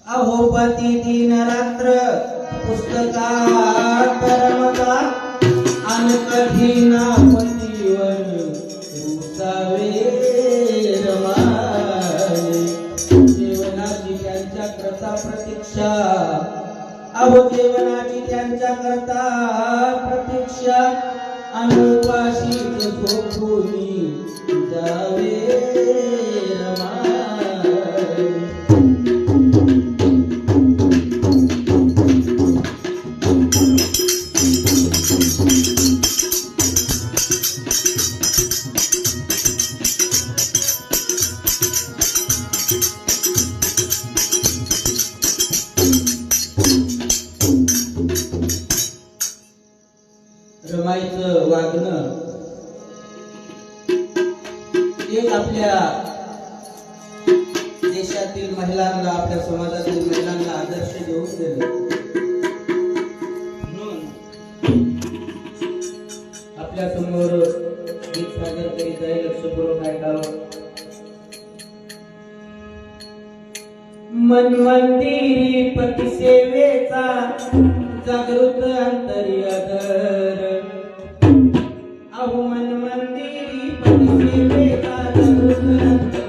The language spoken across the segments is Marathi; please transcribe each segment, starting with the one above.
अहोपती दिन रात्र पुस्तकात रमता अन कठीण पतीवर रुसावे रमाने जेवणाची त्यांच्या करता प्रतीक्षा जेवणाची त्यांच्या करता प्रतीक्षा अनुपाशी झोपूनी जावे रमाने रमाईचं वागणं एक आपल्या देशातील महिलांना आपल्या समाजातील महिलांना आदर्श देऊन गेलं. म्हणून आपल्या समोर गीत सादर करीत आहे. लक्षपूर्वक ऐकावं. मनमंदिरी पती सेवेचा जागृत अंतर्याधर अहो मनमंदिरी पती सेवेचा जागृत अंतर्याधर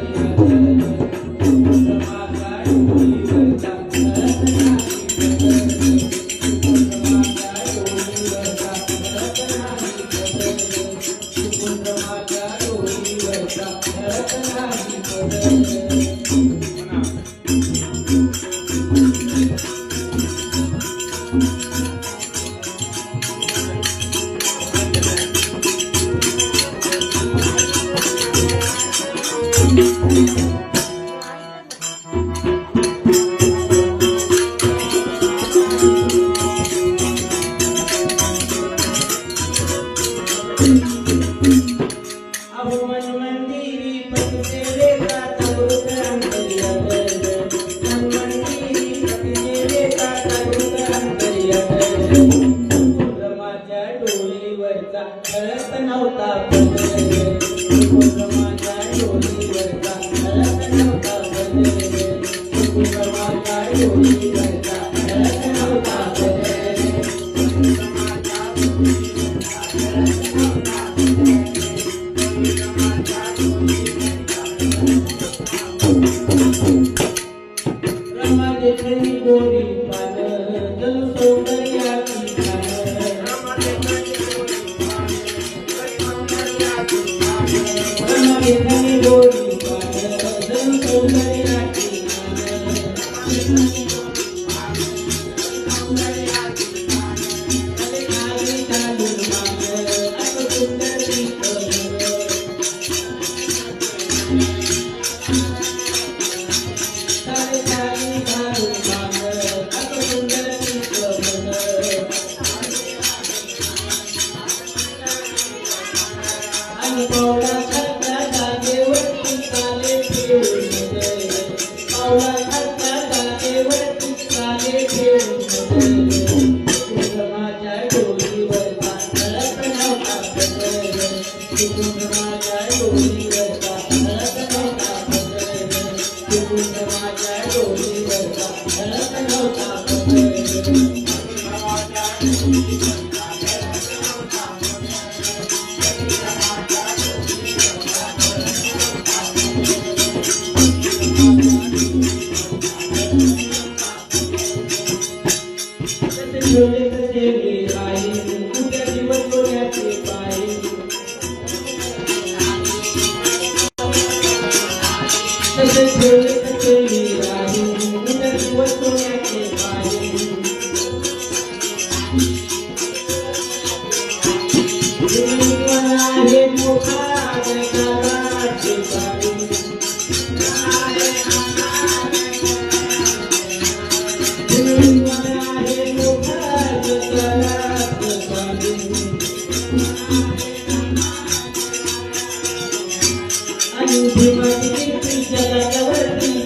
जगावरती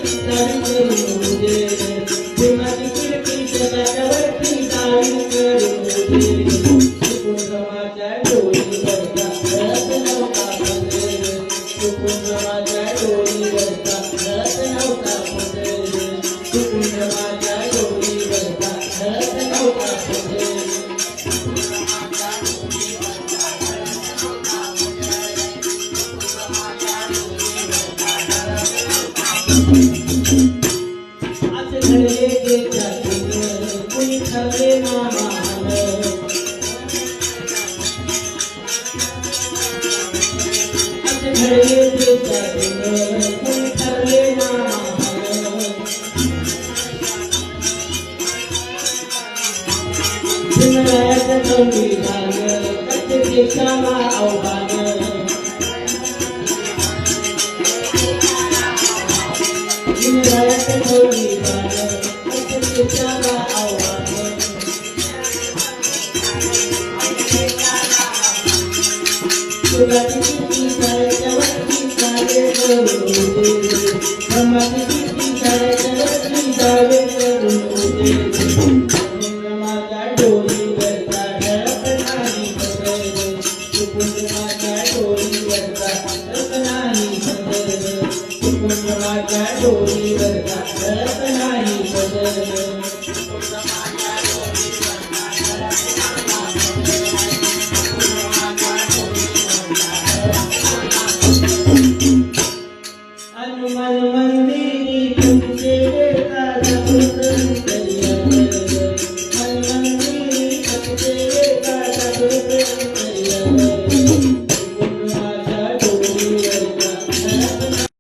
आज घडले जे त्यातील कुणी ठरले ना महान आज घडले जे त्यातील कुणी ठरले ना महान विनायक संविधान कसे देशाला आव्हान विनायक संविधान कसे देशाला आव्हान सुराची किती साऱ्याच्या वरती सारे करून दे धर्माची किती साऱ्याच्या वरती सारे करून दे माझ्या डोळीवरचा ढळक नाही बदल चुकून माझ्या डोळीवरचा ढळक नाही बदल चुकून माझ्या डोळीवरचा ढळक नाही बदल हनुमान मंदिरी तुमचे वेळा